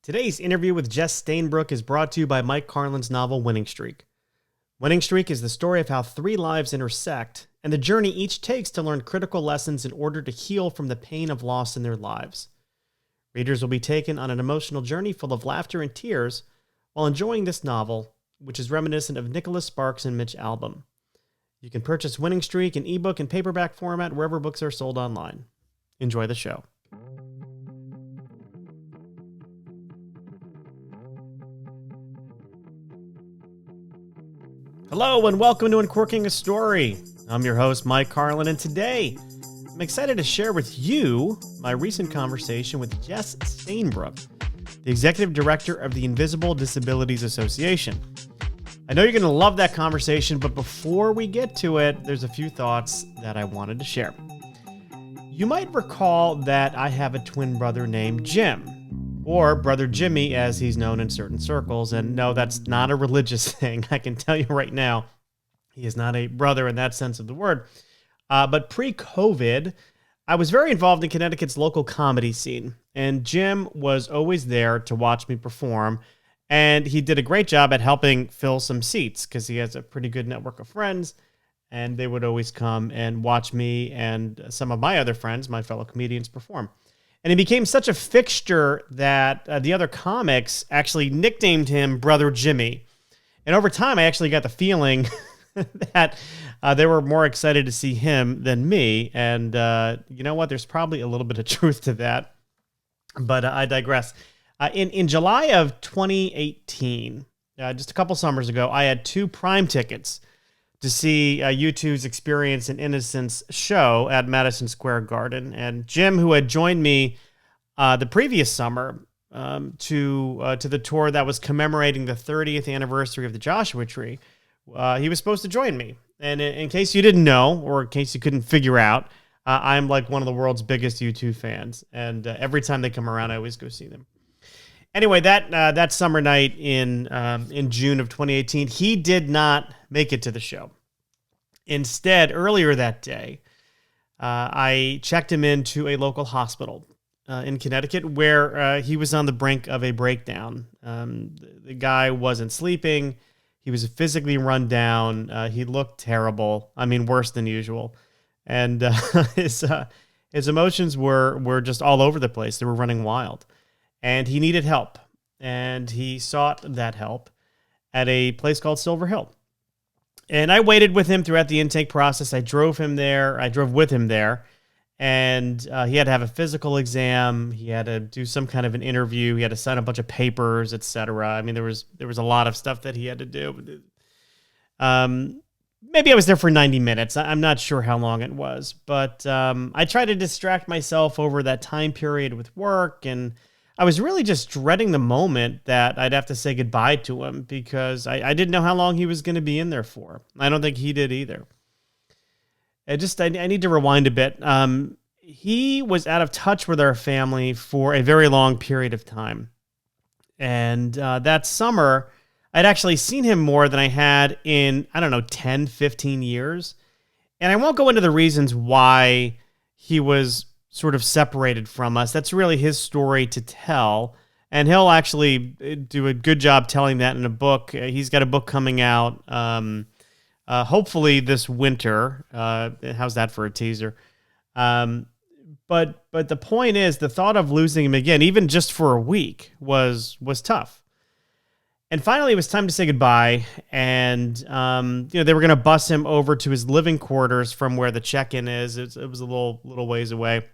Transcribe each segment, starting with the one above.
Today's interview with Jess Stainbrook is brought to you by Mike Carlin's novel Winning Streak. Winning Streak is the story of how three lives intersect and the journey each takes to learn critical lessons in order to heal from the pain of loss in their lives. Readers will be taken on an emotional journey full of laughter and tears while enjoying this novel, which is reminiscent of Nicholas Sparks and Mitch Albom. You can purchase Winning Streak in ebook and paperback format wherever books are sold online. Enjoy the show. Hello and welcome to Uncorking a Story. I'm your host, Mike Carlin, and today I'm excited to share with you my recent conversation with Jess Stainbrook, the Executive Director of the Invisible Disabilities Association. I know you're going to love that conversation, but before we get to it, there's a few thoughts that I wanted to share. You might recall that I have a twin brother named Jim, or Brother Jimmy, as he's known in certain circles. And no, that's not a religious thing. I can tell you right now, he is not a brother in that sense of the word. But pre-COVID, I was very involved in Connecticut's local comedy scene. And Jim was always there to watch me perform. And he did a great job at helping fill some seats because he has a pretty good network of friends. And they would always come and watch me and some of my other friends, my fellow comedians, perform. And he became such a fixture that the other comics actually nicknamed him Brother Jimmy. And over time, I actually got the feeling that they were more excited to see him than me. And you know what? There's probably a little bit of truth to that. But I digress. In July of 2018, just a couple summers ago, I had 2 Prime tickets to see U2's Experience in Innocence show at Madison Square Garden. And Jim, who had joined me the previous summer to the tour that was commemorating the 30th anniversary of the Joshua Tree, he was supposed to join me. And in case you didn't know, or in case you couldn't figure out, I'm like one of the world's biggest U2 fans. And every time they come around, I always go see them. Anyway, that summer night in June of 2018, he did not make it to the show. Instead, earlier that day, I checked him into a local hospital in Connecticut where he was on the brink of a breakdown. The guy wasn't sleeping. He was physically run down. He looked terrible. I mean, worse than usual. And his emotions were just all over the place. They were running wild. And he needed help, and he sought that help at a place called Silver Hill. And I waited with him throughout the intake process. I drove with him there, and he had to have a physical exam. He had to do some kind of an interview. He had to sign a bunch of papers, etc. I mean, there was a lot of stuff that he had to do. Maybe I was there for 90 minutes. I'm not sure how long it was, but I tried to distract myself over that time period with work, and I was really just dreading the moment that I'd have to say goodbye to him because I didn't know how long he was going to be in there for. I don't think he did either. I need to rewind a bit. He was out of touch with our family for a very long period of time. And that summer, I'd actually seen him more than I had in, 10, 15 years. And I won't go into the reasons why he was sort of separated from us. That's really his story to tell. And he'll actually do a good job telling that in a book. He's got a book coming out hopefully this winter. How's that for a teaser? But the point is, the thought of losing him again, even just for a week, was tough. And finally, it was time to say goodbye. And they were going to bus him over to his living quarters from where the check-in is. It was a little ways away.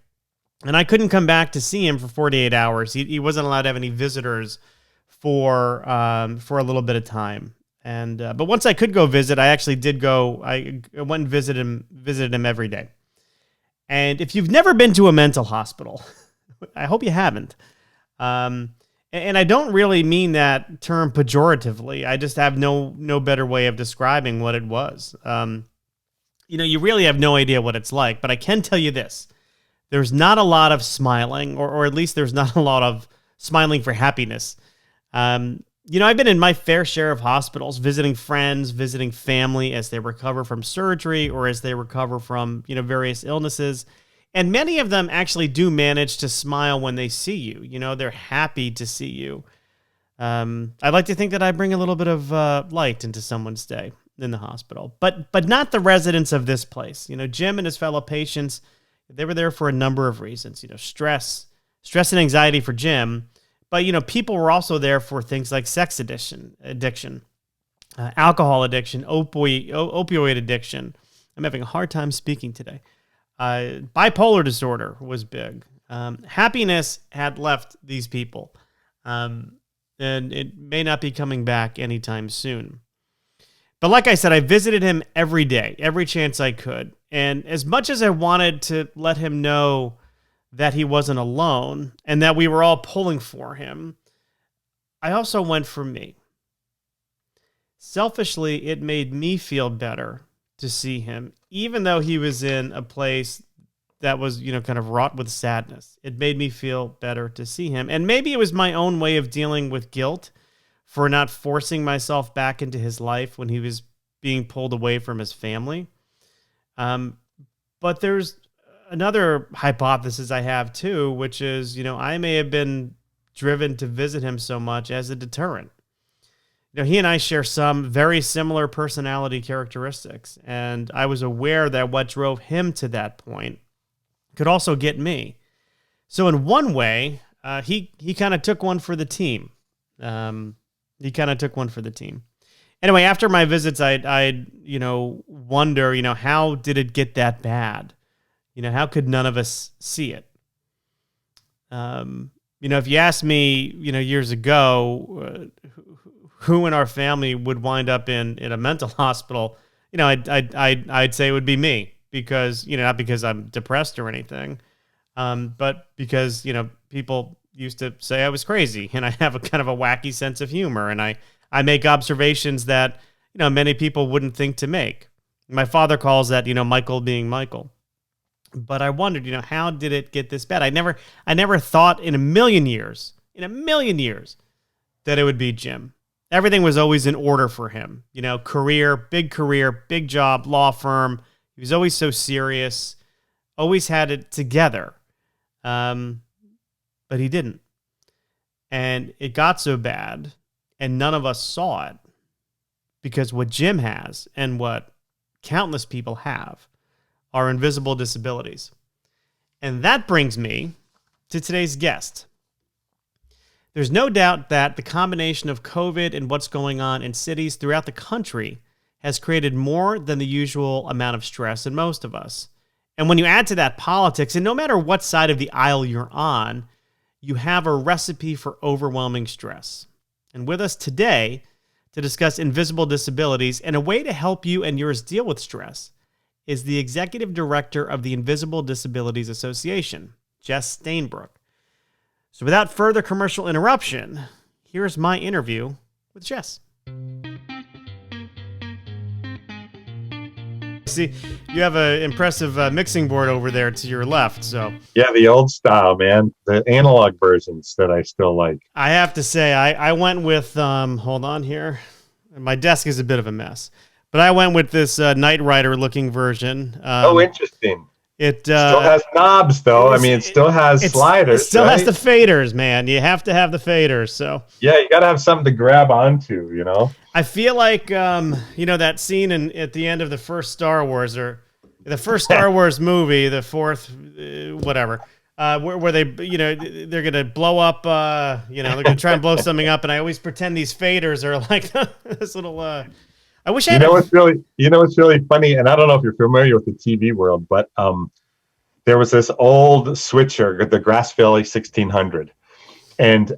And I couldn't come back to see him for 48 hours. He wasn't allowed to have any visitors for a little bit of time. And but once I could go visit, I actually did go. I went and visited him every day. And if you've never been to a mental hospital, I hope you haven't. And I don't really mean that term pejoratively. I just have no better way of describing what it was. You really have no idea what it's like. But I can tell you this. There's not a lot of smiling, or at least there's not a lot of smiling for happiness. I've been in my fair share of hospitals, visiting friends, visiting family as they recover from surgery or as they recover from, various illnesses. And many of them actually do manage to smile when they see you. You know, they're happy to see you. I'd like to think that I bring a little bit of light into someone's day in the hospital, but not the residents of this place. You know, Jim and his fellow patients, they were there for a number of reasons. You know, stress and anxiety for Jim, but you know, people were also there for things like sex addiction, alcohol addiction, opioid addiction. I'm having a hard time speaking today. Bipolar disorder was big. Happiness had left these people. And it may not be coming back anytime soon. But like I said, I visited him every day, every chance I could. And as much as I wanted to let him know that he wasn't alone and that we were all pulling for him, I also went for me. Selfishly, it made me feel better to see him, even though he was in a place that was, you know, kind of wrought with sadness. It made me feel better to see him. And maybe it was my own way of dealing with guilt for not forcing myself back into his life when he was being pulled away from his family. But there's another hypothesis I have too, which is, you know, I may have been driven to visit him so much as a deterrent. You know, he and I share some very similar personality characteristics, and I was aware that what drove him to that point could also get me. So in one way, he kind of took one for the team. Anyway, after my visits, I'd you know, wonder, you know, how did it get that bad? You know, how could none of us see it? You know, if you asked me, you know, years ago, who in our family would wind up in a mental hospital, you know, I'd say it would be me. Because, you know, not because I'm depressed or anything, but because, you know, people used to say I was crazy, and I have a kind of a wacky sense of humor, and I make observations that, you know, many people wouldn't think to make. My father calls that, you know, Michael being Michael. But I wondered, you know, how did it get this bad? I never thought in a million years, that it would be Jim. Everything was always in order for him. You know, career, big job, law firm. He was always so serious, always had it together, but he didn't. And it got so bad, and none of us saw it, because what Jim has and what countless people have are invisible disabilities. And that brings me to today's guest. There's no doubt that the combination of COVID and what's going on in cities throughout the country has created more than the usual amount of stress in most of us. And when you add to that politics, and no matter what side of the aisle you're on, you have a recipe for overwhelming stress. And with us today to discuss invisible disabilities and a way to help you and yours deal with stress is the executive director of the Invisible Disabilities Association, Jess Stainbrook. So without further commercial interruption, here's my interview with Jess. See, you have an impressive mixing board over there to your left. So yeah, the old style, man. The analog versions that I still like. I have to say, I went with, hold on here. My desk is a bit of a mess. But I went with this Knight Rider looking version. Oh, interesting. It still has knobs, though. I mean, it still has sliders. It still has the faders, man. You have to have the faders. So yeah, you got to have something to grab onto, you know? I feel like, you know, that scene at the end of the first Star Wars, or the first Star Wars movie, the fourth, whatever, where they, you know, they're going to blow up, you know, they're going to try and blow something up. And I always pretend these faders are like this little, I wish I had. What's really funny, and I don't know if you're familiar with the TV world, but there was this old switcher, the Grass Valley 1600, and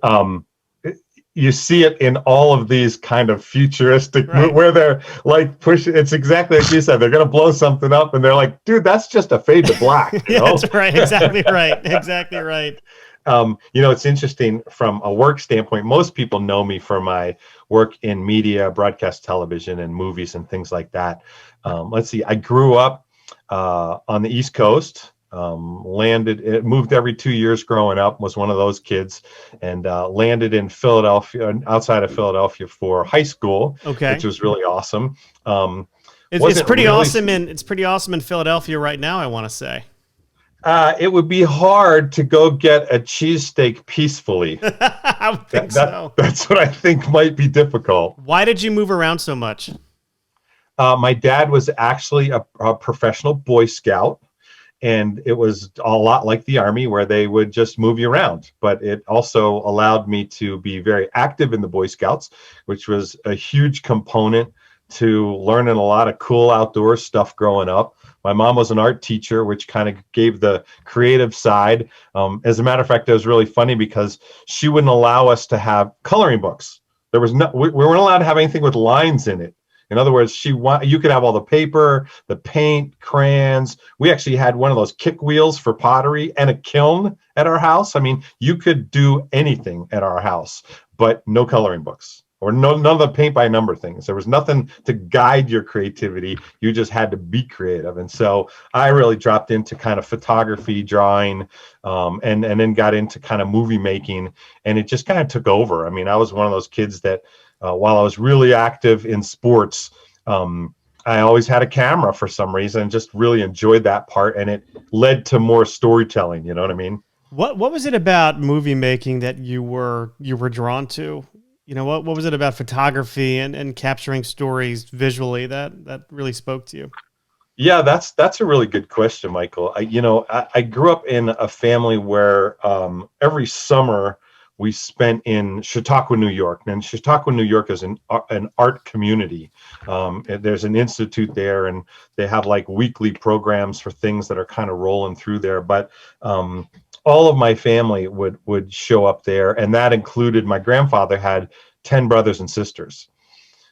you see it in all of these kind of futuristic, right, where they're like pushing. It's exactly like you said. They're going to blow something up, and they're like, "Dude, that's just a fade to black." You know? That's right. Exactly right. Exactly right. You know, it's interesting from a work standpoint. Most people know me for my work in media, broadcast television, and movies and things like that. Let's see. I grew up on the East Coast. Moved every 2 years growing up, was one of those kids, and landed in Philadelphia, outside of Philadelphia, for high school, which was really awesome. It's pretty awesome in Philadelphia right now, I want to say. It would be hard to go get a cheesesteak peacefully. I would think so. That's what I think might be difficult. Why did you move around so much? My dad was actually a professional Boy Scout, and it was a lot like the Army where they would just move you around. But it also allowed me to be very active in the Boy Scouts, which was a huge component to learning a lot of cool outdoor stuff growing up. My mom was an art teacher, which kind of gave the creative side. As a matter of fact, it was really funny because she wouldn't allow us to have coloring books. We weren't allowed to have anything with lines in it. In other words, you could have all the paper, the paint, crayons. We actually had one of those kick wheels for pottery and a kiln at our house. I mean, you could do anything at our house, but no coloring books or none of the paint by number things. There was nothing to guide your creativity. You just had to be creative. And so I really dropped into kind of photography, drawing, and then got into kind of movie making, and it just kind of took over. I mean, I was one of those kids that while I was really active in sports, I always had a camera for some reason, and just really enjoyed that part, and it led to more storytelling. You know what I mean? What was it about movie making that you were drawn to? You know, what was it about photography and capturing stories visually that really spoke to you? Yeah, that's a really good question, Michael. I grew up in a family where every summer we spent in Chautauqua, New York. And Chautauqua, New York is an art community. There's an institute there, and they have like weekly programs for things that are kind of rolling through there. But all of my family would show up there, and that included my grandfather had 10 brothers and sisters.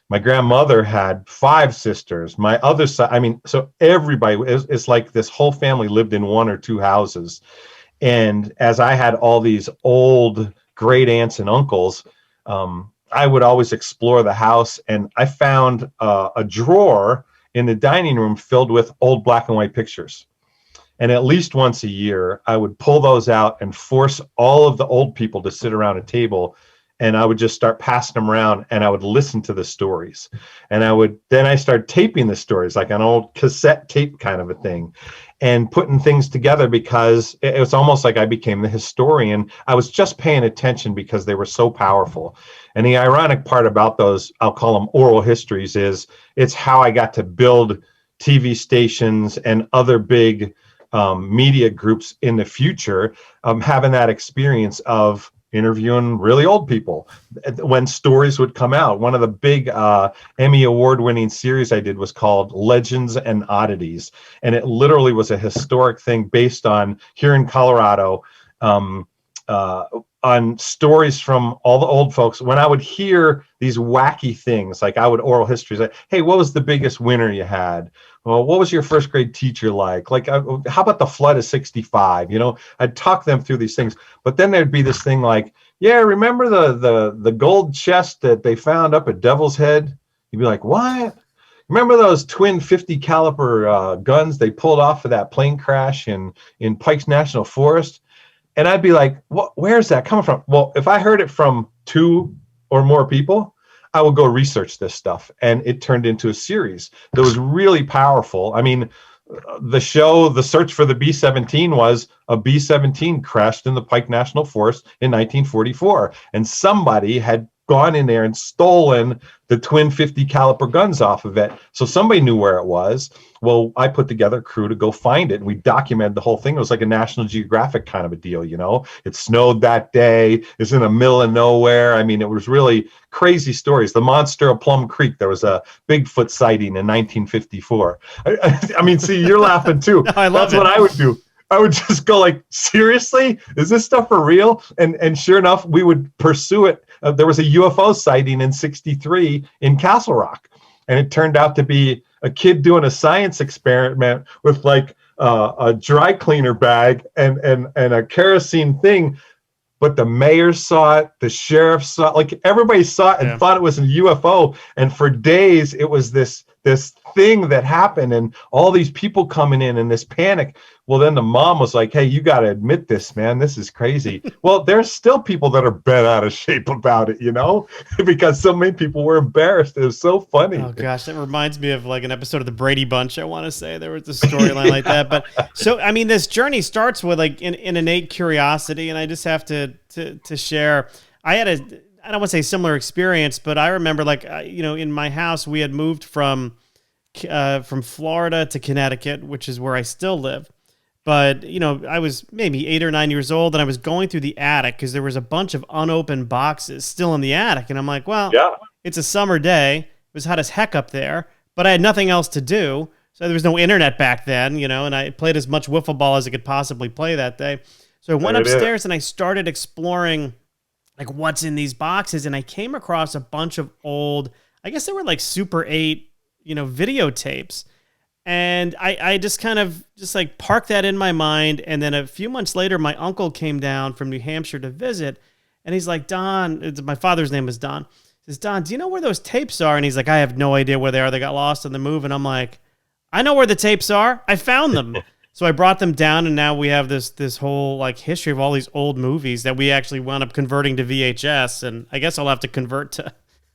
My grandmother had 5 sisters. My other side, I mean, so everybody, it's like this whole family lived in 1 or 2 houses. And as I had all these old great aunts and uncles, I would always explore the house, and I found a drawer in the dining room filled with old black and white pictures. And at least once a year, I would pull those out and force all of the old people to sit around a table, and I would just start passing them around, and I would listen to the stories. And I started taping the stories like an old cassette tape kind of a thing, and putting things together, because it was almost like I became the historian. I was just paying attention because they were so powerful. And the ironic part about those, I'll call them oral histories, is it's how I got to build TV stations and other big media groups in the future, having that experience of interviewing really old people when stories would come out. One of the big Emmy Award-winning series I did was called Legends and Oddities, and it literally was a historic thing based on here in Colorado, on stories from all the old folks. When I would hear these wacky things, like I would oral histories, like, hey, what was the biggest winter you had? Well, what was your first grade teacher like? Like, how about the flood of 65? You know, I'd talk them through these things. But then there'd be this thing like, yeah, remember the gold chest that they found up at Devil's Head? You'd be like, what? Remember those twin 50 caliber guns they pulled off of that plane crash in Pikes National Forest? And I'd be like, where's that coming from? Well, if I heard it from 2 or more people, I would go research this stuff. And it turned into a series that was really powerful. I mean, the show, The Search for the B-17, was a B-17 crashed in the Pike National Forest in 1944. And somebody had gone in there and stolen the twin 50 caliber guns off of it. So somebody knew where it was. Well, I put together a crew to go find it, and we documented the whole thing. It was like a National Geographic kind of a deal, you know. It snowed that day. It's in the middle of nowhere. I mean, it was really crazy stories. The monster of Plum Creek, there was a Bigfoot sighting in 1954. I mean, see, you're laughing too. No, I love That's what I would do. I would just go like, seriously? Is this stuff for real? And sure enough, we would pursue it. There was a UFO sighting in '63 in Castle Rock, and it turned out to be a kid doing a science experiment with like a dry cleaner bag and a kerosene thing. But the mayor saw it, the sheriff saw it, like everybody saw it and thought it was a UFO. And for days, it was this this thing that happened and all these people coming in and this panic. Well, then the mom was like, hey, you got to admit this, man. This is crazy. Well, there's still people that are bent out of shape about it, because so many people were embarrassed. It was so funny. Oh gosh, that reminds me of like an episode of the Brady Bunch. I want to say there was a storyline like that. But so, I mean, this journey starts with like an innate curiosity, and I just have to share. I had I don't want to say similar experience, but I remember like, in my house, we had moved from Florida to Connecticut, which is where I still live. But, I was maybe 8 or 9 years old, and I was going through the attic because there was a bunch of unopened boxes still in the attic. And I'm like, well, yeah, it's a summer day. It was hot as heck up there, but I had nothing else to do. So there was no internet back then, and I played as much wiffle ball as I could possibly play that day. So I went upstairs and I started exploring like what's in these boxes. And I came across a bunch of old, I guess they were like Super 8, videotapes. And I just kind of just like parked that in my mind. And then a few months later, my uncle came down from New Hampshire to visit. And he's like, Don, my father's name is Don. He says, Don, do you know where those tapes are? And he's like, I have no idea where they are. They got lost in the move. And I'm like, I know where the tapes are. I found them. So I brought them down, and now we have this whole like history of all these old movies that we actually wound up converting to VHS. And I guess I'll have to convert to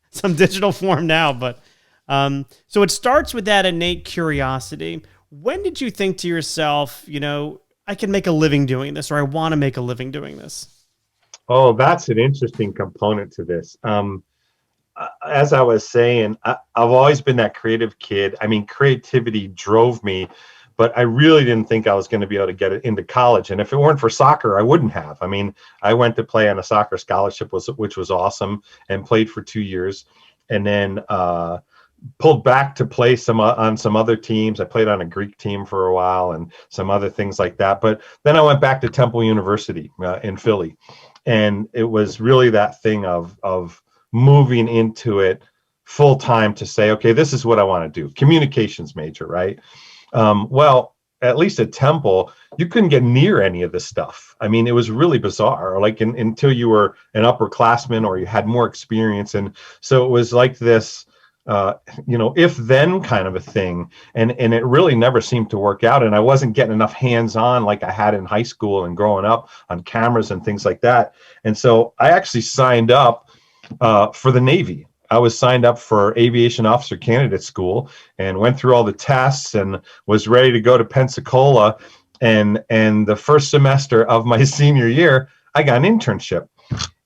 some digital form now, but so it starts with that innate curiosity. When did you think to yourself, I can make a living doing this, or I want to make a living doing this? Oh, that's an interesting component to this. As I was saying, I've always been that creative kid. I mean, creativity drove me, but I really didn't think I was going to be able to get it into college. And if it weren't for soccer, I wouldn't have. I mean, I went to play on a soccer scholarship, which was awesome, and played for 2 years. And then pulled back to play on some other teams. I played on a Greek team for a while and some other things like that. But then I went back to Temple University in Philly, and it was really that thing of moving into it full time to say, okay, this is what I want to do. Communications major, right? Well, at least at Temple, you couldn't get near any of this stuff. I mean, it was really bizarre, like until you were an upperclassman or you had more experience. And so it was like this, if then kind of a thing. And it really never seemed to work out. And I wasn't getting enough hands-on like I had in high school and growing up on cameras and things like that. And so I actually signed up for the Navy. I was signed up for aviation officer candidate school and went through all the tests and was ready to go to Pensacola. And the first semester of my senior year, I got an internship.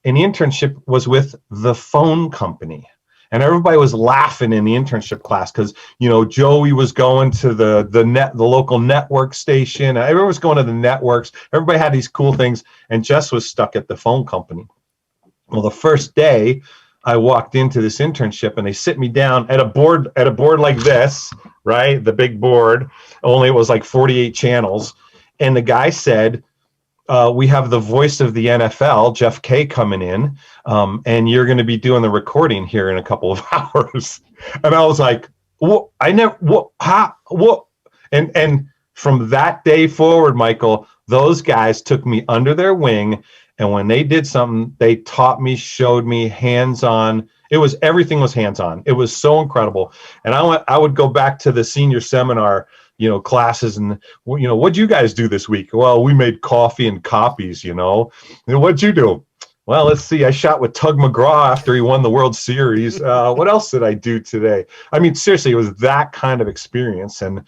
And the internship was with the phone company. And everybody was laughing in the internship class because, Joey was going to the local network station. Everyone was going to the networks. Everybody had these cool things. And Jess was stuck at the phone company. Well, the first day I walked into this internship and they sit me down at a board like this, right? The big board, only it was like 48 channels. And the guy said, we have the voice of the NFL, Jeff Kay, coming in, and you're going to be doing the recording here in a couple of hours. And I was like, what? What? And from that day forward, Michael, those guys took me under their wing. And when they did something, they taught me, showed me hands-on. Everything was hands-on. It was so incredible. And I would go back to the senior seminar, classes and, what'd you guys do this week? Well, we made coffee and copies, And what'd you do? Well, let's see. I shot with Tug McGraw after he won the World Series. What else did I do today? I mean, seriously, it was that kind of experience. And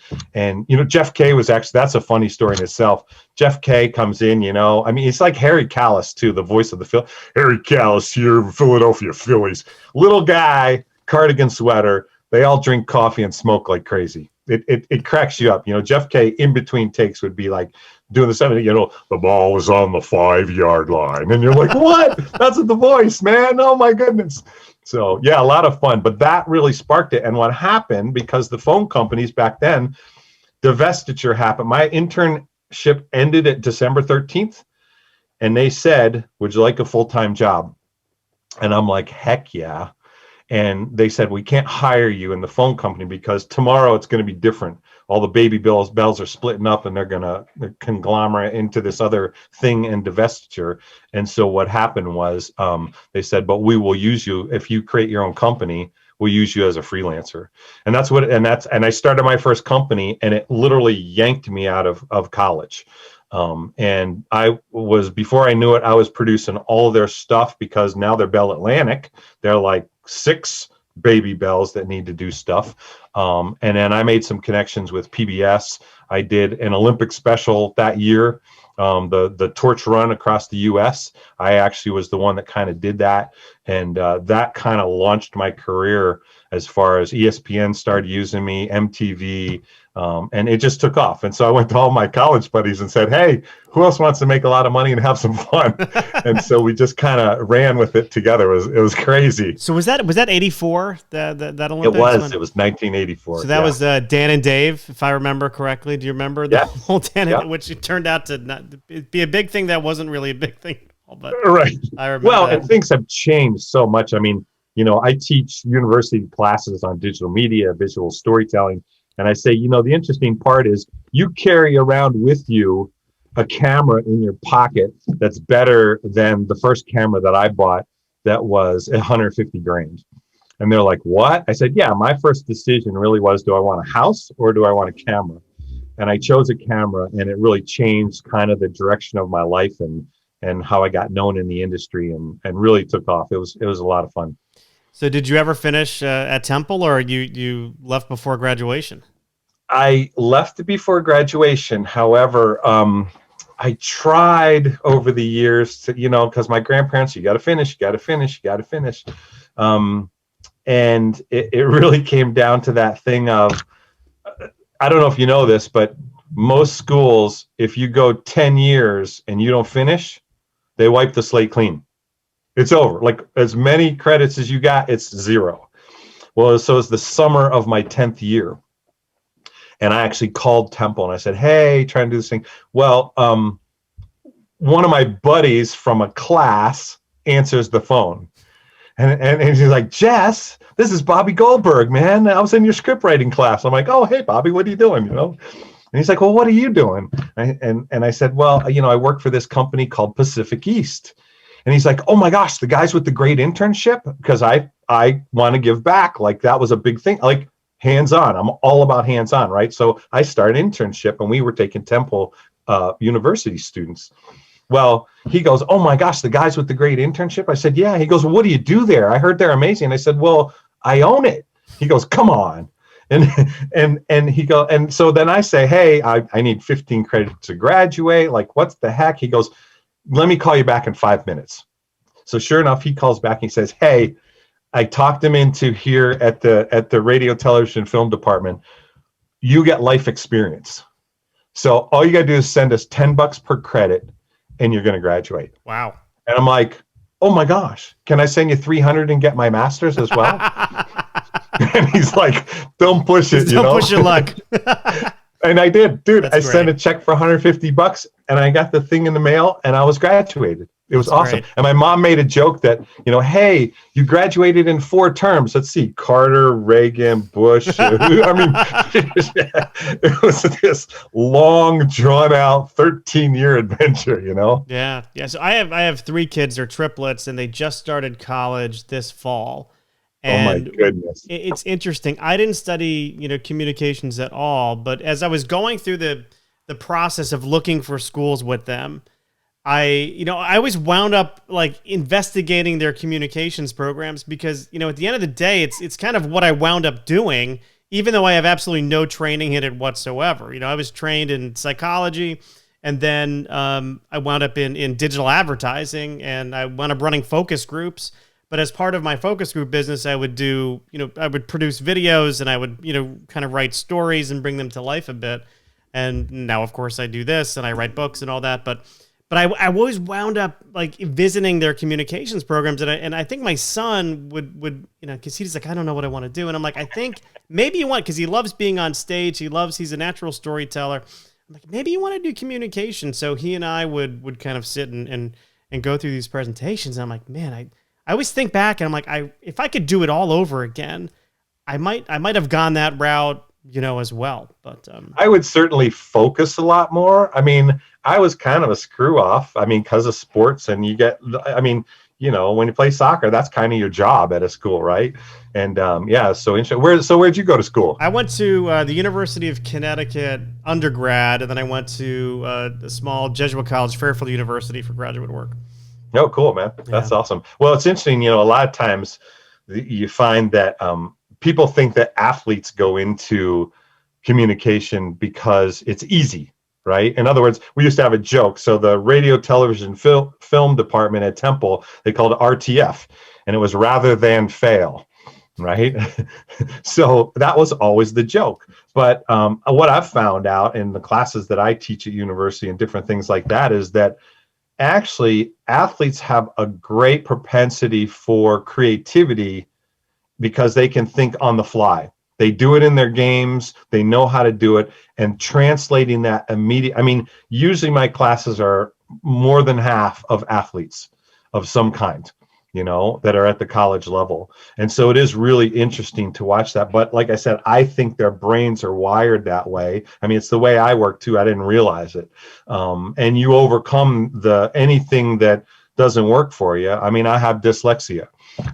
Jeff Kay was actually, that's a funny story in itself. Jeff Kay comes in, I mean, it's like Harry Callis, too, the voice of the Phil. Harry Callis here, Philadelphia Phillies. Little guy, cardigan sweater. They all drink coffee and smoke like crazy. It cracks you up. Jeff Kay in between takes would be like doing the 70, the ball was on the 5-yard line. And you're like, what? That's the voice, man. Oh my goodness. So yeah, a lot of fun, but that really sparked it. And what happened, because the phone companies back then, divestiture happened. My internship ended at December 13th. And they said, would you like a full-time job? And I'm like, heck yeah. And they said, we can't hire you in the phone company because tomorrow it's going to be different. All the baby bells are splitting up and they're going to conglomerate into this other thing and divestiture. And so what happened was they said, but we will use you if you create your own company. we'll use you as a freelancer. And I started my first company, and it literally yanked me out of college. And before I knew it, I was producing all of their stuff, because now they're Bell Atlantic. They're like 6 Baby Bells that need to do stuff. And then I made some connections with PBS. I did an Olympic special that year, the torch run across the US. I actually was the one that kind of did that. And that kind of launched my career, as far as ESPN started using me, MTV, and it just took off. And so I went to all my college buddies and said, hey, who else wants to make a lot of money and have some fun? And so we just kind of ran with it together. It was crazy. So was that 84, that Olympics? It was 1984. So that was Dan and Dave, if I remember correctly. Do you remember the whole Dan and which it turned out to not be a big thing that wasn't really a big thing? But right. I remember and things have changed so much. I mean, I teach university classes on digital media, visual storytelling. And I say, the interesting part is you carry around with you a camera in your pocket that's better than the first camera that I bought that was $150,000. And they're like, what? I said, yeah, my first decision really was, do I want a house or do I want a camera? And I chose a camera, and it really changed kind of the direction of my life and how I got known in the industry, and really took off. It was a lot of fun. So did you ever finish at Temple, or you left before graduation? I left before graduation. However, I tried over the years to, because my grandparents, you got to finish. And it really came down to that thing of, I don't know if you know this, but most schools, if you go 10 years and you don't finish, they wipe the slate clean. It's over. Like, as many credits as you got, it's 0. Well, so it's the summer of my 10th year. And I actually called Temple and I said, hey, trying to do this thing. Well, one of my buddies from a class answers the phone. And he's like, Jess, this is Bobby Goldberg, man. I was in your script writing class. I'm like, oh, hey, Bobby, what are you doing? And he's like, well, what are you doing? And I said, well, I work for this company called Pacific East. And he's like, oh my gosh, the guys with the great internship? Because I want to give back. Like, that was a big thing. Like, hands-on. I'm all about hands-on, right? So I started internship, and we were taking Temple University students. Well, he goes, oh my gosh, the guys with the great internship? I said, yeah. He goes, well, what do you do there? I heard they're amazing. And I said, well, I own it. He goes, come on. And he goes, and so then I say, hey, I need 15 credits to graduate. Like, what's the heck? He goes, let me call you back in 5 minutes. So sure enough, he calls back and he says, hey, I talked him into here at the radio, television, film department. You get life experience. So all you got to do is send us $10 per credit, and you're going to graduate. Wow. And I'm like, oh my gosh, can I send you 300 and get my master's as well? And he's like, don't push it. Don't push your luck. And I did, dude. That's I great. sent a check for $150, and I got the thing in the mail, and I was graduated. It was awesome. Great. And my mom made a joke that, hey, you graduated in 4 terms. Let's see, Carter, Reagan, Bush. I mean, it was this long, drawn out 13-year adventure, Yeah. So I have 3 kids. They're triplets, and they just started college this fall. And oh my goodness. It's interesting. I didn't study, communications at all, but as I was going through the process of looking for schools with them, I always wound up like investigating their communications programs, because, at the end of the day, it's kind of what I wound up doing, even though I have absolutely no training in it whatsoever. I was trained in psychology, and then I wound up in digital advertising, and I wound up running focus groups. But as part of my focus group business, I would do, I would produce videos, and I would, kind of write stories and bring them to life a bit. And now, of course, I do this, and I write books and all that. But I always wound up like visiting their communications programs, and I think my son would because he's like, I don't know what I want to do, and I'm like, I think maybe you want, because he loves being on stage, he's a natural storyteller. I'm like, maybe you want to do communication. So he and I would kind of sit and go through these presentations, and I'm like, man, I always think back, and I'm like, if I could do it all over again, I might have gone that route, as well. But I would certainly focus a lot more. I mean, I was kind of a screw off. I mean, because of sports, and you when you play soccer, that's kind of your job at a school, right? And yeah, so interesting. Where'd you go to school? I went to the University of Connecticut undergrad, and then I went to a small Jesuit college, Fairfield University, for graduate work. Oh, cool, man. That's awesome. Well, it's interesting. A lot of times you find that people think that athletes go into communication because it's easy, right? In other words, we used to have a joke. So the radio, television, film department at Temple, they called it RTF, and it was rather than fail, right? So that was always the joke. But what I've found out in the classes that I teach at university and different things like that is that actually athletes have a great propensity for creativity because they can think on the fly. They do it in their games. They know how to do it, and translating that usually my classes are more than half of athletes of some kind, that are at the college level. And so it is really interesting to watch that. But like I said, I think their brains are wired that way. It's the way I work too. I didn't realize it. And you overcome anything that doesn't work for you. I have dyslexia,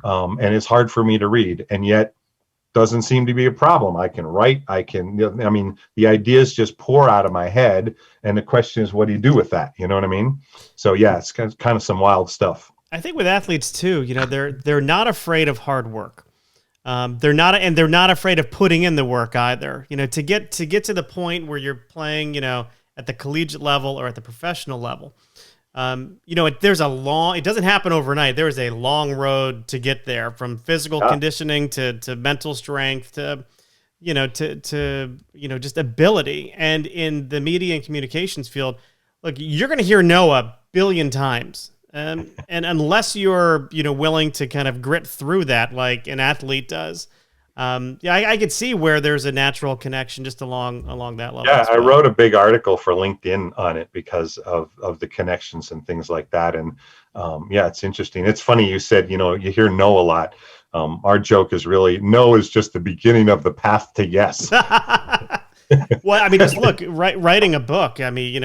and it's hard for me to read, and yet doesn't seem to be a problem. I can write, the ideas just pour out of my head, and the question is, what do you do with that? You know what I mean? So yeah, it's kind of some wild stuff. I think with athletes too, they're not afraid of hard work. They're not afraid of putting in the work either. To get to the point where you're playing, at the collegiate level or at the professional level. It doesn't happen overnight. There is a long road to get there, from physical conditioning to mental strength to just ability. And in the media and communications field, look, you're going to hear no a billion times. And unless you're, willing to kind of grit through that, like an athlete does, I could see where there's a natural connection just along that level. Yeah, I wrote a big article for LinkedIn on it because of the connections and things like that. And yeah, it's interesting. It's funny you said, you hear no a lot. Our joke is really, no is just the beginning of the path to yes. Well, just look, writing a book. You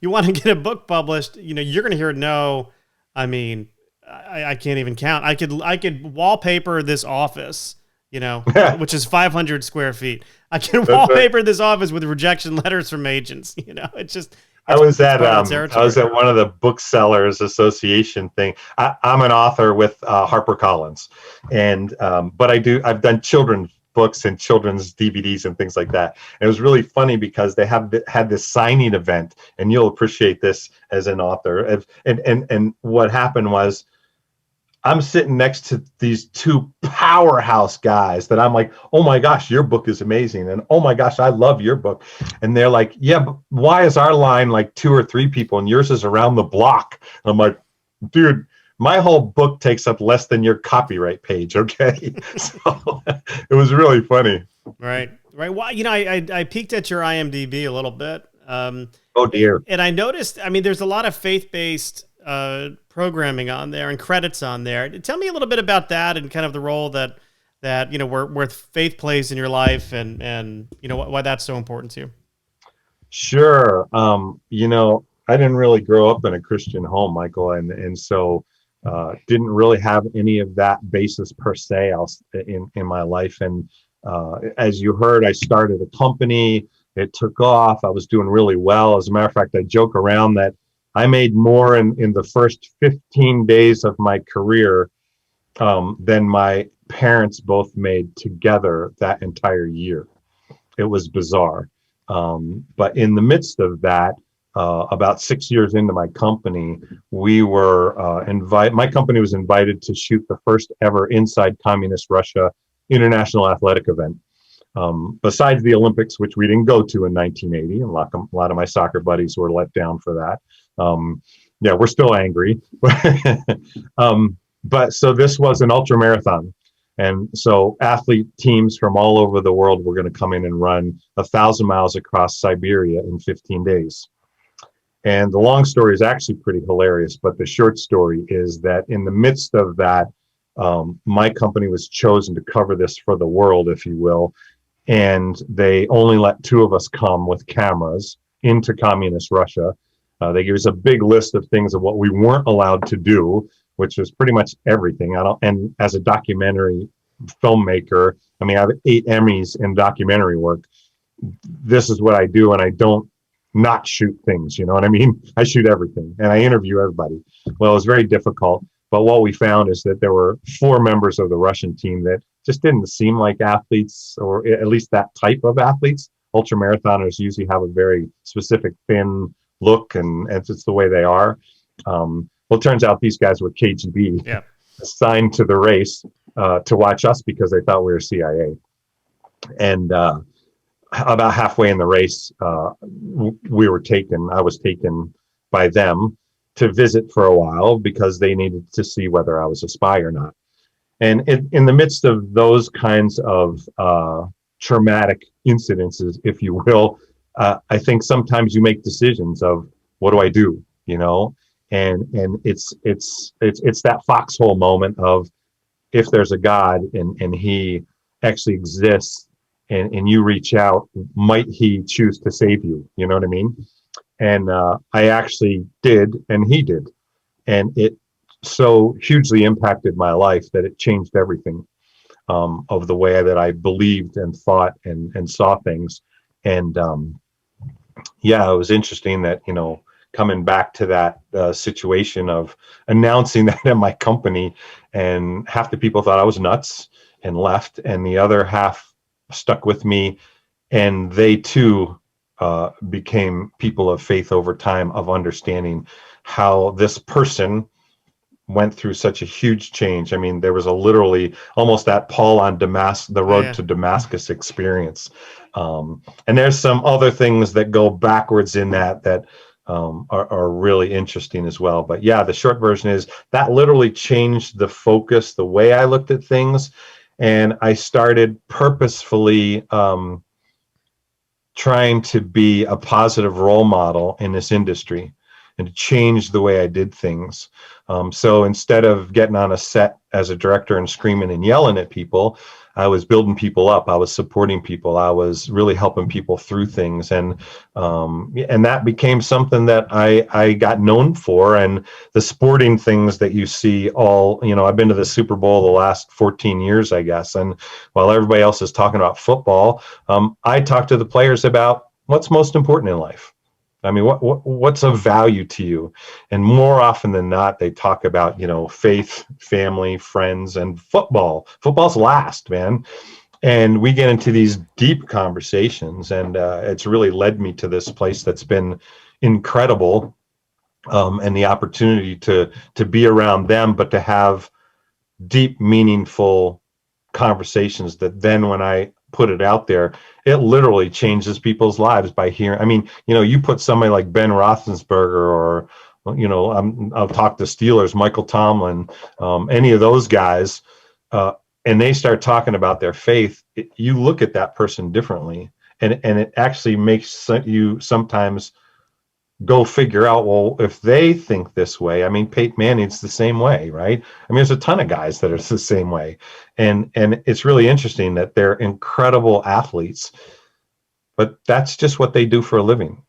want to get a book published, you're going to hear no. I can't even count. I could wallpaper this office, which is 500 square feet. I can wallpaper this office with rejection letters from agents. It's just. I was at one of the Booksellers Association thing. I'm an author with HarperCollins, and but I've done children's books and children's DVDs and things like that. And it was really funny because they had this signing event, and you'll appreciate this as an author. And what happened was, I'm sitting next to these two powerhouse guys that I'm like, oh my gosh, your book is amazing. And oh my gosh, I love your book. And they're like, yeah, but why is our line like 2 or 3 people and yours is around the block? And I'm like, dude, my whole book takes up less than your copyright page. Okay. So it was really funny. Right. Well, I peeked at your IMDb a little bit. Oh dear. And I noticed, there's a lot of faith-based programming on there and credits on there. Tell me a little bit about that and kind of the role that where faith plays in your life, and why that's so important to you. Sure. I didn't really grow up in a Christian home, Michael, and so didn't really have any of that basis per se in my life. And as you heard, I started a company. It took off. I was doing really well. As a matter of fact, I joke around that I made more in the first 15 days of my career than my parents both made together that entire year. It was bizarre. But in the midst of that, about 6 years into my company, we were my company was invited to shoot the first ever inside communist Russia international athletic event. Besides the Olympics, which we didn't go to in 1980, and a lot of my soccer buddies were let down for that. Yeah, we're still angry. But so this was an ultra marathon. And so athlete teams from all over the world were going to come in and run 1,000 miles across Siberia in 15 days. And the long story is actually pretty hilarious, but the short story is that in the midst of that, my company was chosen to cover this for the world, if you will. And they only let 2 of us come with cameras into communist Russia. They gave us a big list of things of what we weren't allowed to do, which was pretty much everything. And as a documentary filmmaker, I mean, I have 8 Emmys in documentary work. This is what I do, and I don't not shoot things. You know what I mean? I shoot everything, and I interview everybody. Well, it was very difficult. But what we found is that there were 4 members of the Russian team that just didn't seem like athletes, or at least that type of athletes. Ultramarathoners usually have a very specific thin look, and it's the way they are. Well, it turns out these guys were KGB, Yeah. assigned to the race to watch us because they thought we were CIA. And about halfway in the race, I was taken by them to visit for a while because they needed to see whether I was a spy or not. And in the midst of those kinds of traumatic incidences, if you will, I think sometimes you make decisions of what do I do, you know, and it's that foxhole moment of if there's a God and he actually exists and you reach out, might he choose to save you? You know what I mean? And I actually did, and he did, and it so hugely impacted my life that it changed everything of the way that I believed and thought and saw things. And yeah, it was interesting that, you know, coming back to that situation of announcing that at my company, and half the people thought I was nuts and left, and the other half stuck with me, and they too became people of faith over time, of understanding how this person went through such a huge change. I mean, there was a literally almost that Paul on the road to Damascus experience. And there's some other things that go backwards in that are really interesting as well. But yeah, the short version is that literally changed the focus, the way I looked at things. And I started purposefully trying to be a positive role model in this industry and to change the way I did things. So instead of getting on a set as a director and screaming and yelling at people, I was building people up. I was supporting people. I was really helping people through things. And that became something that I got known for. And the sporting things that you see all, you know, I've been to the Super Bowl the last 14 years, I guess. And while everybody else is talking about football, I talk to the players about what's most important in life. I mean, what's of value to you? And more often than not, they talk about, you know, faith, family, friends, and football. Football's last, man. And we get into these deep conversations, and it's really led me to this place that's been incredible, and the opportunity to be around them, but to have deep, meaningful conversations that then when I put it out there, it literally changes people's lives by hearing. I mean, you know, you put somebody like Ben Roethlisberger, or, you know, I'll talk to Steelers, Michael Tomlin, any of those guys, and they start talking about their faith, you look at that person differently, and it actually makes you sometimes go figure out, well, if they think this way, I mean, Peyton Manning's the same way, right? I mean, there's a ton of guys that are the same way. And it's really interesting that they're incredible athletes, but that's just what they do for a living.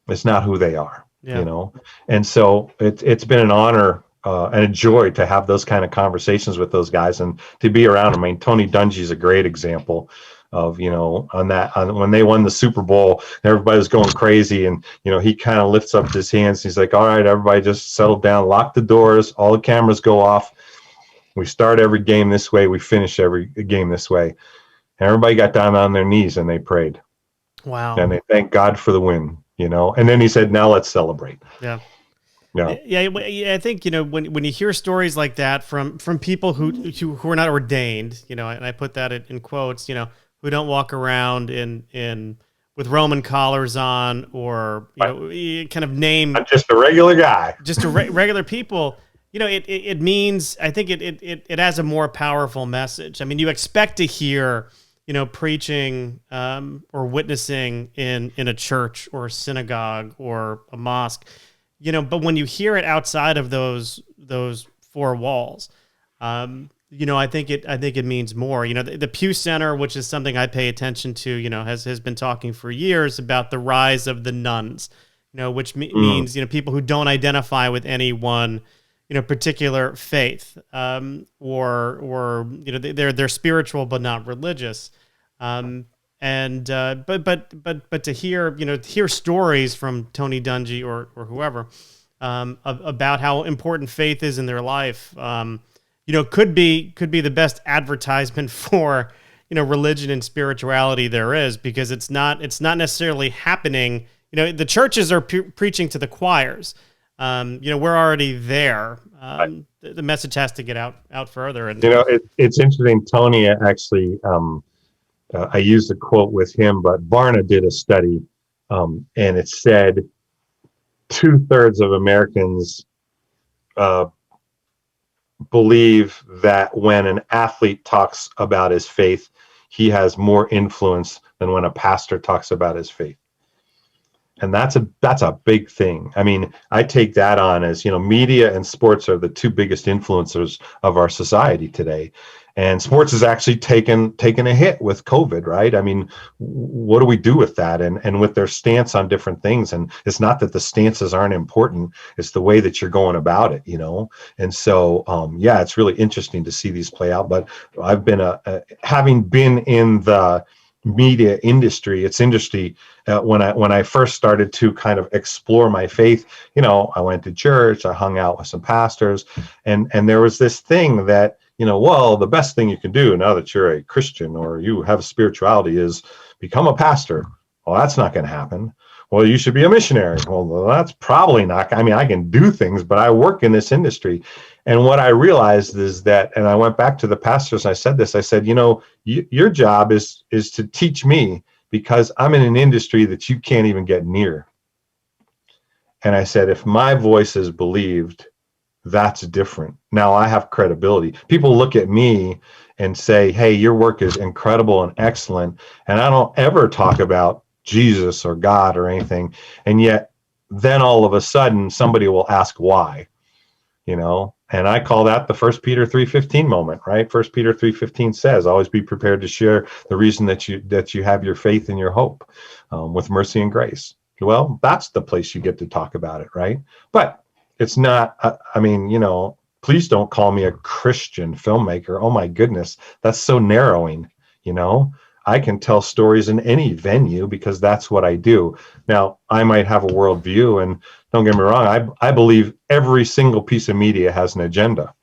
It's not who they are, you know? And so it's been an honor and a joy to have those kind of conversations with those guys and to be around them. I mean, Tony Dungy's a great example of, you know, on when they won the Super Bowl, everybody was going crazy, and, you know, he kind of lifts up his hands. He's like, all right, everybody just settle down, lock the doors, all the cameras go off. We start every game this way. We finish every game this way. And everybody got down on their knees and they prayed. Wow. And they thanked God for the win, you know, and then he said, now let's celebrate. Yeah. Yeah. Yeah, I think, you know, when you hear stories like that from people who are not ordained, you know, and I put that in quotes, you know, who don't walk around in with Roman collars on, or, you know, kind of name. I'm just a regular guy. Just regular people. You know, it means, I think it has a more powerful message. I mean, you expect to hear, you know, preaching or witnessing in a church or a synagogue or a mosque, you know, but when you hear it outside of those 4 walls, you know, I think it means more. You know, the Pew Center, which is something I pay attention to, you know, has been talking for years about the rise of the nuns. which means, people who don't identify with any one, particular faith, or they're spiritual but not religious. But to hear stories from Tony Dungy or whoever, about how important faith is in their life, could be the best advertisement for, religion and spirituality there is, because it's not necessarily happening. The churches are preaching to the choirs. We're already there. The message has to get out further. And it's interesting. Tony actually, I used a quote with him, but Barna did a study, and it said 2/3 of Americans believe that when an athlete talks about his faith, he has more influence than when a pastor talks about his faith. And that's a big thing. I mean, I take that on as, media and sports are the two biggest influencers of our society today. And sports has actually taken a hit with COVID, right? I mean, what do we do with that? And with their stance on different things. And it's not that the stances aren't important. It's the way that you're going about it, And so, it's really interesting to see these play out. But I've been having been in the media industry, it's interesting. When I first started to kind of explore my faith, I went to church, I hung out with some pastors, and there was this thing that, well, the best thing you can do now that you're a Christian or you have spirituality is become a pastor. Well, that's not going to happen. Well, you should be a missionary. Well, that's probably not. I mean, I can do things, but I work in this industry. And what I realized is that, and I went back to the pastors and I said this, I said, your job is to teach me, because I'm in an industry that you can't even get near. And I said, if my voice is believed, that's different. Now I have credibility. People look at me and say, hey, your work is incredible and excellent. And I don't ever talk about Jesus or God or anything. And yet then all of a sudden somebody will ask why, and I call that the 1 Peter 3:15 moment, right? 1 Peter 3:15 says, always be prepared to share the reason that you have your faith and your hope, with mercy and grace. Well, that's the place you get to talk about it, right? But it's not, please don't call me a Christian filmmaker. Oh my goodness, that's so narrowing, I can tell stories in any venue because that's what I do. Now, I might have a worldview, and don't get me wrong, I believe every single piece of media has an agenda.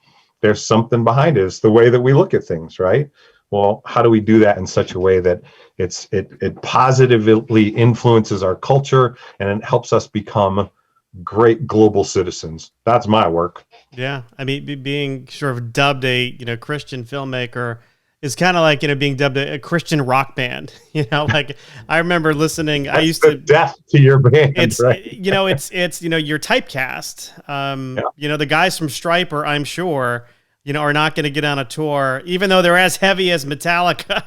There's something behind it. It's the way that we look at things, right? Well, how do we do that in such a way that it positively influences our culture and it helps us become great global citizens? That's my work. Yeah, I mean, being sort of dubbed a Christian filmmaker is kind of like being dubbed a Christian rock band. Like I remember listening. That's I used to death to your band. It's right? It's you're typecast. The guys from Striper, I'm sure, are not going to get on a tour, even though they're as heavy as Metallica.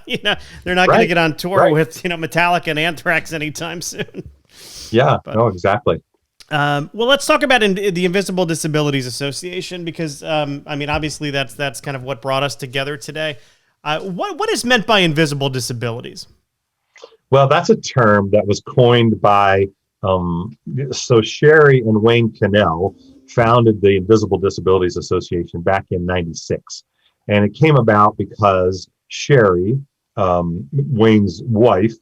They're not going to get on tour with Metallica and Anthrax anytime soon. Yeah. No, exactly. Well, let's talk about the Invisible Disabilities Association, because obviously that's kind of what brought us together today. What is meant by invisible disabilities? Well, that's a term that was coined by, so Sherry and Wayne Cannell founded the Invisible Disabilities Association back in '96. And it came about because Sherry, Wayne's wife,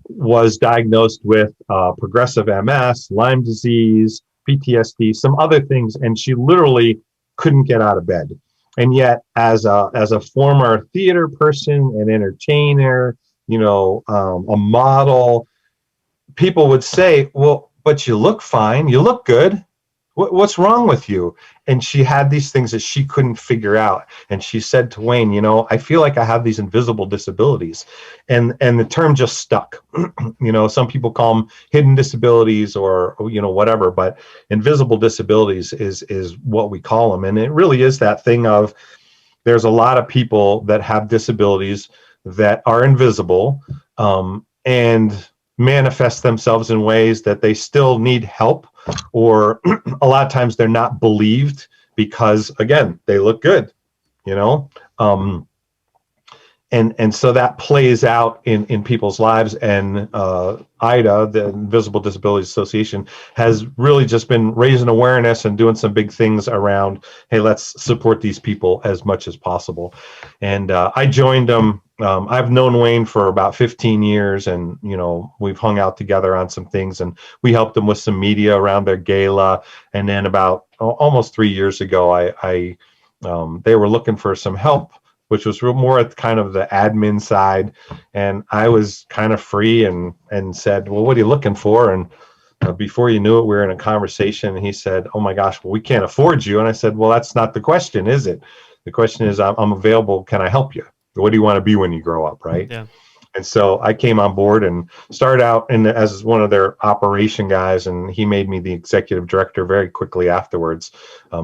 was diagnosed with progressive MS, Lyme disease, PTSD, some other things, and she literally couldn't get out of bed. And yet, as a former theater person, an entertainer, a model, people would say, well, but you look fine, you look good. What's wrong with you? And she had these things that she couldn't figure out. And she said to Wayne, I feel like I have these invisible disabilities. And the term just stuck. Some people call them hidden disabilities or, whatever, but invisible disabilities is what we call them. And it really is that thing of, there's a lot of people that have disabilities that are invisible, and manifest themselves in ways that they still need help, or a lot of times they're not believed because, again, they look good, and so that plays out in people's lives. And IDA, the Invisible Disabilities Association, has really just been raising awareness and doing some big things around, hey, let's support these people as much as possible. And I joined them. I've known Wayne for about 15 years, and we've hung out together on some things, and we helped them with some media around their gala. And then about almost 3 years ago, I they were looking for some help, which was more at kind of the admin side. And I was kind of free and said, well, what are you looking for? And before you knew it, we were in a conversation, and he said, oh my gosh, well, we can't afford you. And I said, well, that's not the question, is it? The question is, I'm available. Can I help you? What do you want to be when you grow up, right? Yeah. And so I came on board and started out as one of their operation guys, and he made me the executive director very quickly afterwards,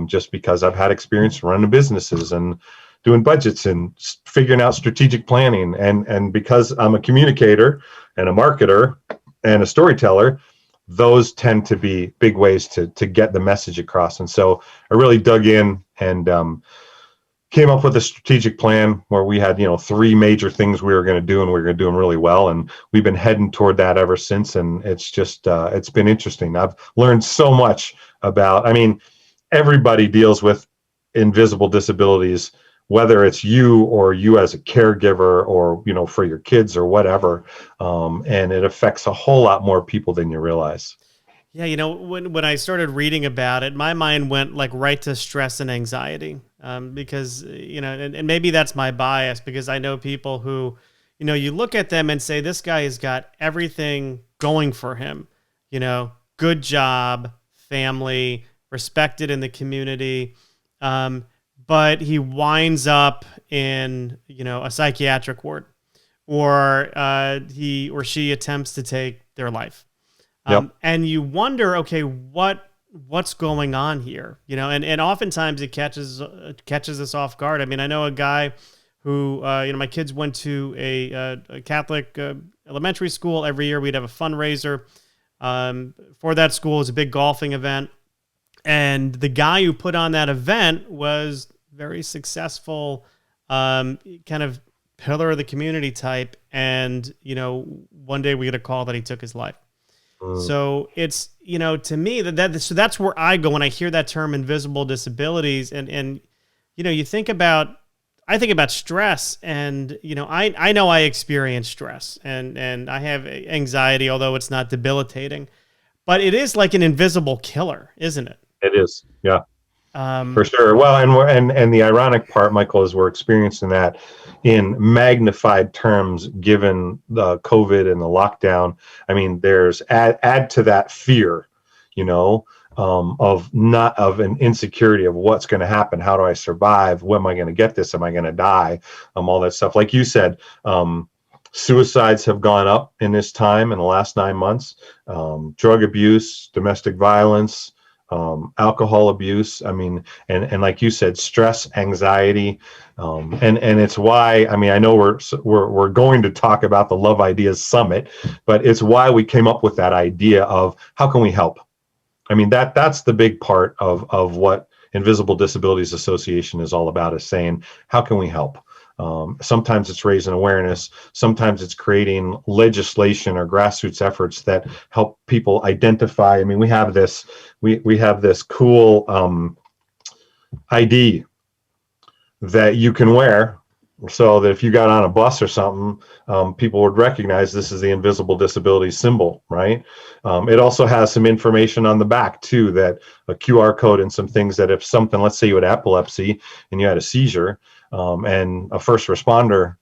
just because I've had experience running businesses and doing budgets and figuring out strategic planning. And because I'm a communicator and a marketer and a storyteller, those tend to be big ways to get the message across. And so I really dug in and came up with a strategic plan where we had, 3 major things we were going to do, and we were going to do them really well. And we've been heading toward that ever since. And it's just, it's been interesting. I've learned so much about, everybody deals with invisible disabilities, whether it's you or you as a caregiver or, for your kids or whatever. And it affects a whole lot more people than you realize. Yeah, when I started reading about it, my mind went like right to stress and anxiety, because, and maybe that's my bias, because I know people who, you look at them and say, this guy has got everything going for him, good job, family, respected in the community. But he winds up in, a psychiatric ward, or he or she attempts to take their life. Yep. And you wonder, okay, what's going on here? And oftentimes it catches us off guard. I know a guy who, my kids went to a Catholic elementary school. Every year we'd have a fundraiser for that school. It was a big golfing event. And the guy who put on that event was very successful, kind of pillar of the community type. And, one day we get a call that he took his life. So it's, to me, so that's where I go when I hear that term, invisible disabilities. And you think about, I think about stress, and, I know I experience stress, and I have anxiety, although it's not debilitating, but it is like an invisible killer, isn't it? It is. Yeah. For sure. Well, and the ironic part, Michael, is we're experiencing that in magnified terms, given the COVID and the lockdown. There's add to that fear, of an insecurity of what's going to happen. How do I survive? When am I going to get this? Am I going to die? All that stuff. Like you said, suicides have gone up in this time in the last 9 months. Drug abuse, domestic violence, alcohol abuse. And like you said, stress, anxiety, and it's why, I know we're going to talk about the Love Ideas Summit, but it's why we came up with that idea of how can we help? That's the big part of what Invisible Disabilities Association is all about, is saying, how can we help? Sometimes it's raising awareness. Sometimes it's creating legislation or grassroots efforts that help people identify. We have this, we have this cool ID that you can wear, so that if you got on a bus or something, people would recognize this is the invisible disability symbol, right? It also has some information on the back too, that a QR code and some things that if something, let's say you had epilepsy and you had a seizure, and a first responder,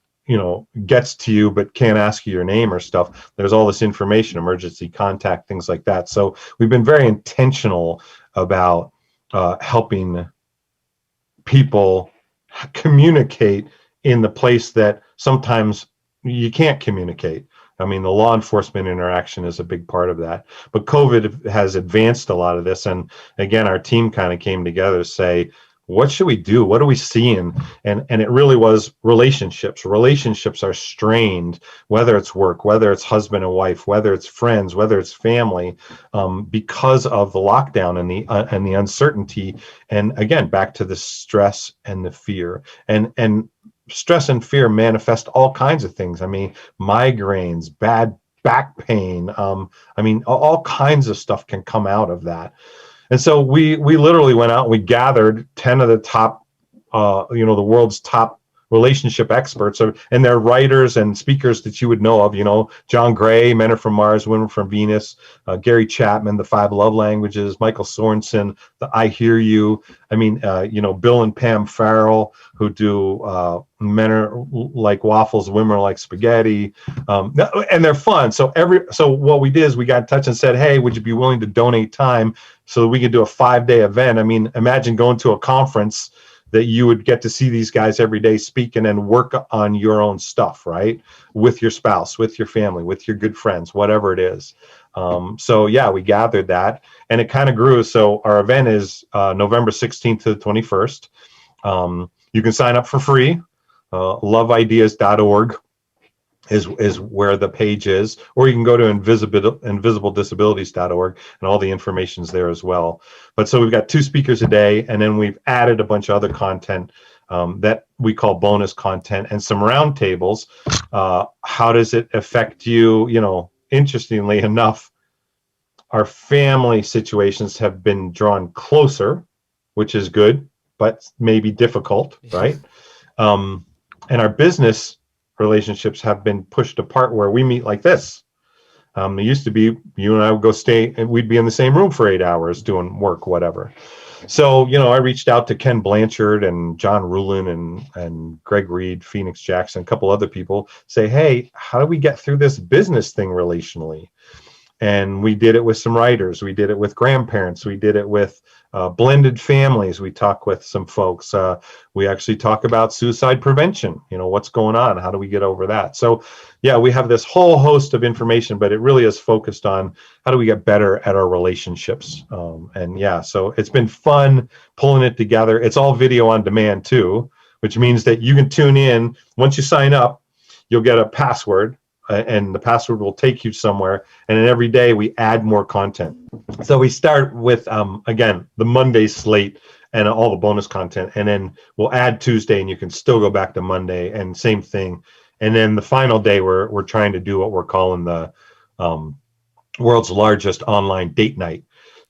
gets to you but can't ask you your name or stuff, there's all this information, emergency contact, things like that. So we've been very intentional about helping people communicate in the place that sometimes you can't communicate. The law enforcement interaction is a big part of that. But COVID has advanced a lot of this. And again, our team kind of came together to say, what should we do? What are we seeing? And it really was relationships. Relationships are strained, whether it's work, whether it's husband and wife, whether it's friends, whether it's family, because of the lockdown and the uncertainty. And again, back to the stress and the fear. And stress and fear manifest all kinds of things. I mean, migraines, bad back pain. I mean, all kinds of stuff can come out of that. And so we literally went out and we gathered 10 of the top, the world's top relationship experts, and they're writers and speakers that you would know of, John Gray, Men Are From Mars, Women From Venus, Gary Chapman, The 5 Love Languages, Michael Sorensen, The I Hear You. I mean, Bill and Pam Farrell, who do Men Are Like Waffles, Women Are Like Spaghetti, and they're fun. So what we did is we got in touch and said, hey, would you be willing to donate time so that we could do a 5-day event? I mean, imagine going to a conference that you would get to see these guys every day speak and then work on your own stuff, right? With your spouse, with your family, with your good friends, whatever it is. So yeah, we gathered that and it kind of grew. So our event is November 16th to the 21st. You can sign up for free. Loveideas.org is where the page is, or you can go to invisibledisabilities.org and all the information's there as well. But so we've got 2 speakers a day, and then we've added a bunch of other content that we call bonus content and some roundtables. How does it affect you? Interestingly enough, our family situations have been drawn closer, which is good, but maybe difficult, right? And our business relationships have been pushed apart where we meet like this. It used to be you and I would go stay and we'd be in the same room for 8 hours doing work, whatever. So, I reached out to Ken Blanchard and John Rulin and Greg Reed, Phoenix Jackson, a couple other people, say, hey, how do we get through this business thing relationally? And we did it with some writers. We did it with grandparents. We did it with blended families. We talk with some folks. We actually talk about suicide prevention. What's going on? How do we get over that? So, yeah, we have this whole host of information, but it really is focused on how do we get better at our relationships. And yeah, so it's been fun pulling it together. It's all video on demand too, which means that you can tune in. Once you sign up, you'll get a password. And the password will take you somewhere. And then every day we add more content. So we start with, again, the Monday slate and all the bonus content. And then we'll add Tuesday and you can still go back to Monday and same thing. And then the final day, we're trying to do what we're calling the world's largest online date night.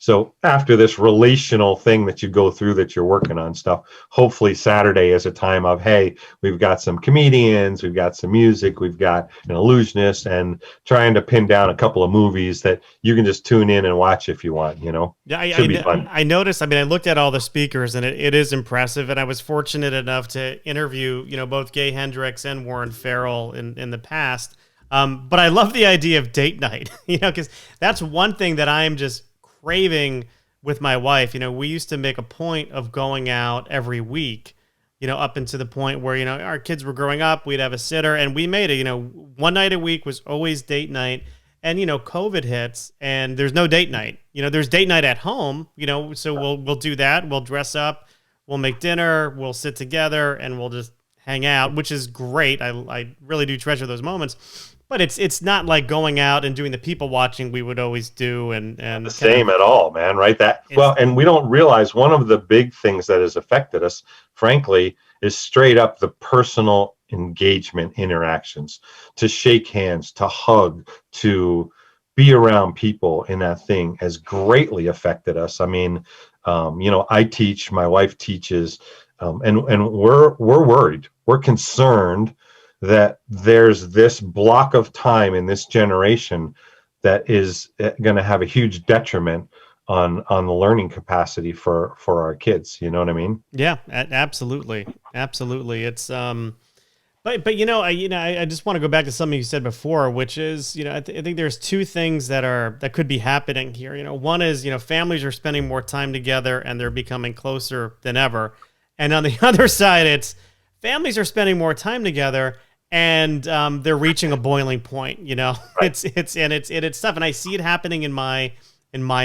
So after this relational thing that you go through that you're working on stuff, hopefully Saturday is a time of, hey, we've got some comedians, we've got some music, we've got an illusionist, and trying to pin down a couple of movies that you can just tune in and watch if you want, Yeah, Should be fun. I noticed, I looked at all the speakers and it is impressive. And I was fortunate enough to interview, both Gay Hendricks and Warren Farrell in the past. But I love the idea of date night, because that's one thing that I am just craving with my wife. We used to make a point of going out every week, up into the point where, our kids were growing up, we'd have a sitter and we made it, one night a week was always date night. And, COVID hits and there's no date night, there's date night at home, so we'll do that. We'll dress up, we'll make dinner, we'll sit together and we'll just hang out, which is great. I really do treasure those moments. But it's not like going out and doing the people watching we would always do and the same at all, man, right? And we don't realize one of the big things that has affected us, frankly, is straight up the personal engagement interactions, to shake hands, to hug, to be around people in that thing has greatly affected us. I teach, my wife teaches, and we're worried, we're concerned that there's this block of time in this generation that is going to have a huge detriment on the learning capacity for our kids. You know what I mean? Yeah, absolutely. It's but I just want to go back to something you said before, which is, I think there's 2 things that could be happening here. One is, families are spending more time together and they're becoming closer than ever. And on the other side, it's families are spending more time together and they're reaching a boiling point. Right. It's tough, and I see it happening in my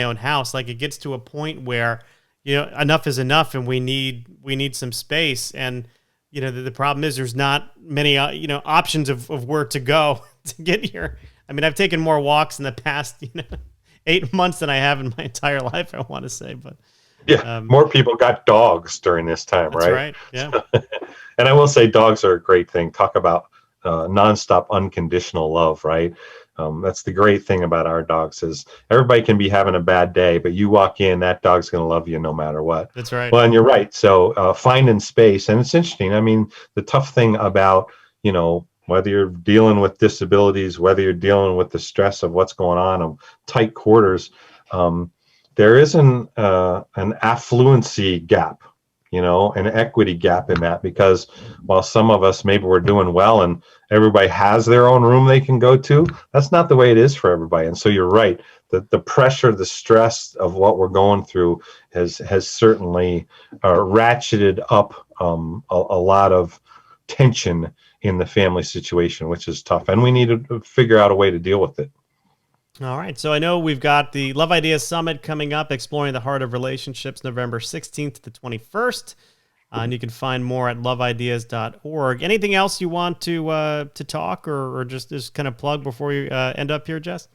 own house. Like it gets to a point where enough is enough, and we need some space. And the problem is there's not many options of where to go to get here. I've taken more walks in the past 8 months than I have in my entire life, I want to say, but Yeah, more people got dogs during this time, That's right? right. Yeah. And I will say dogs are a great thing. Talk about nonstop unconditional love, right? That's the great thing about our dogs is everybody can be having a bad day, but you walk in, that dog's going to love you no matter what. That's right. Well, and you're right. So finding space, and it's interesting. I mean, the tough thing about, whether you're dealing with disabilities, whether you're dealing with the stress of what's going on of tight quarters, there is an affluency gap, an equity gap in that, because while some of us maybe we're doing well and everybody has their own room they can go to, that's not the way it is for everybody. And so you're right, the pressure, the stress of what we're going through has certainly ratcheted up a lot of tension in the family situation, which is tough, and we need to figure out a way to deal with it. All right. So I know we've got the Love Ideas Summit coming up, Exploring the Heart of Relationships, November 16th to the 21st. And you can find more at loveideas.org. Anything else you want to talk or just kind of plug before you end up here, Jess?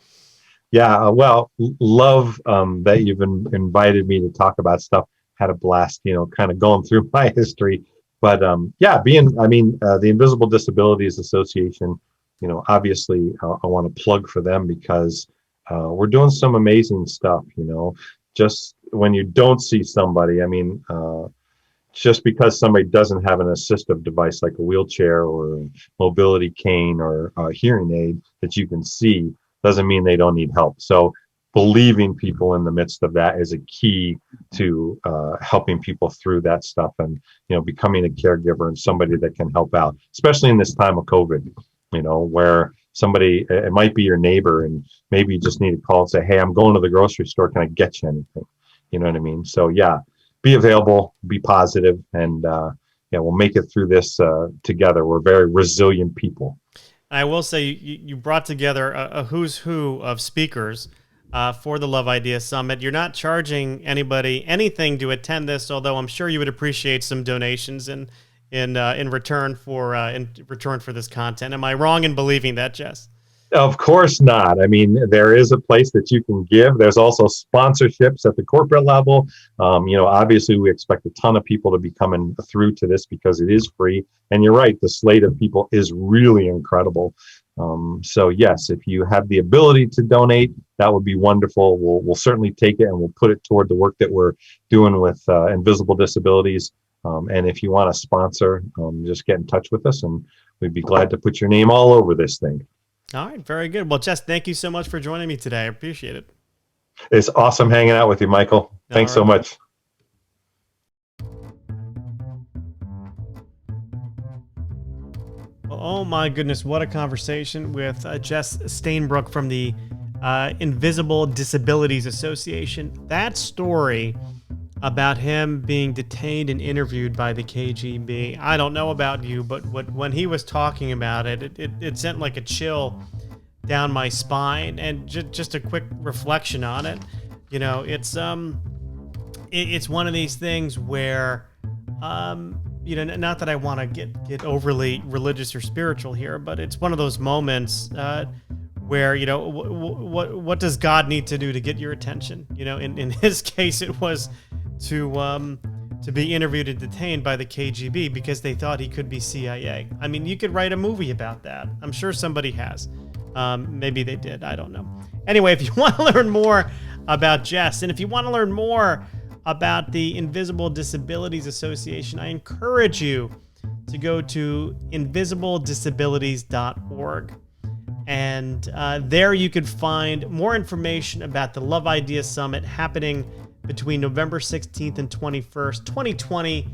Yeah, well, love that you've invited me to talk about stuff. Had a blast, kind of going through my history. But the Invisible Disabilities Association, obviously I want to plug for them because we're doing some amazing stuff, just when you don't see somebody, just because somebody doesn't have an assistive device like a wheelchair or a mobility cane or a hearing aid that you can see doesn't mean they don't need help. So believing people in the midst of that is a key to helping people through that stuff, and becoming a caregiver and somebody that can help out, especially in this time of COVID, where somebody, it might be your neighbor, and maybe you just need to call and say, hey, I'm going to the grocery store, can I get you anything? You know what I mean? So yeah, be available, be positive, and we'll make it through this together. We're very resilient people. I will say you brought together a who's who of speakers for the Love Ideas Summit. You're not charging anybody anything to attend this, although I'm sure you would appreciate some donations in return for this content. Am I wrong in believing that, Jess? Of course not. I mean, there is a place that you can give. There's also sponsorships at the corporate level. Obviously, we expect a ton of people to be coming through to this because it is free. And you're right, the slate of people is really incredible. So yes, if you have the ability to donate, that would be wonderful. We'll certainly take it and we'll put it toward the work that we're doing with Invisible Disabilities. And if you want to sponsor, just get in touch with us, and we'd be glad to put your name all over this thing. All right, very good. Well, Jess, thank you so much for joining me today. I appreciate it. It's awesome hanging out with you, Michael. Thanks so much. Oh my goodness, what a conversation with Jess Stainbrook from the Invisible Disabilities Association. That story about him being detained and interviewed by the KGB. I don't know about you, but when he was talking about it, it sent like a chill down my spine. And just a quick reflection on it, it's one of these things where, not that I want to get overly religious or spiritual here, but it's one of those moments where, what does God need to do to get your attention? In his case, it was to be interviewed and detained by the KGB because they thought he could be CIA. I mean, you could write a movie about that. I'm sure somebody has. Maybe they did. I don't know. Anyway, if you want to learn more about Jess, and if you want to learn more about the Invisible Disabilities Association, I encourage you to go to invisibledisabilities.org. And there you can find more information about the Love Ideas Summit happening between November 16th and 21st, 2020,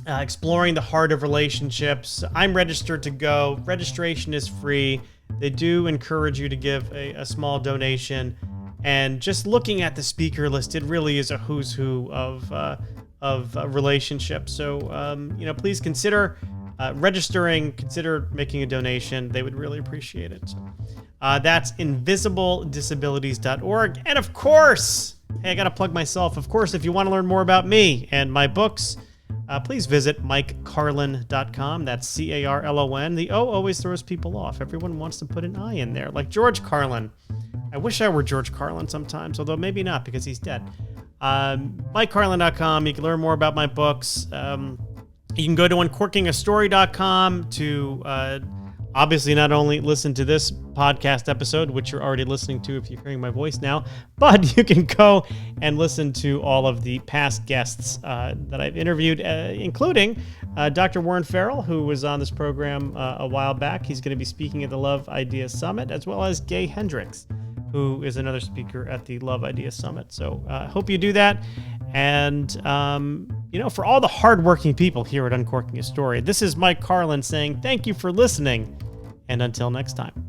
exploring the heart of relationships. I'm registered to go. Registration is free. They do encourage you to give a small donation. And just looking at the speaker list, it really is a who's who of relationships. So, please consider registering, consider making a donation. They would really appreciate it. So, that's invisibledisabilities.org. And of course, hey, I got to plug myself. Of course, if you want to learn more about me and my books, please visit MikeCarlin.com. That's Carlon. The O always throws people off. Everyone wants to put an I in there, like George Carlin. I wish I were George Carlin sometimes, although maybe not because he's dead. MikeCarlin.com. You can learn more about my books. You can go to uncorkingastory.com to obviously not only listen to this podcast episode, which you're already listening to if you're hearing my voice now, but you can go and listen to all of the past guests that I've interviewed, including Dr. Warren Farrell, who was on this program a while back. He's going to be speaking at the Love Ideas Summit, as well as Gay Hendricks, who is another speaker at the Love Ideas Summit. So I hope you do that. And, for all the hardworking people here at Uncorking a Story, this is Mike Carlin saying thank you for listening. And until next time.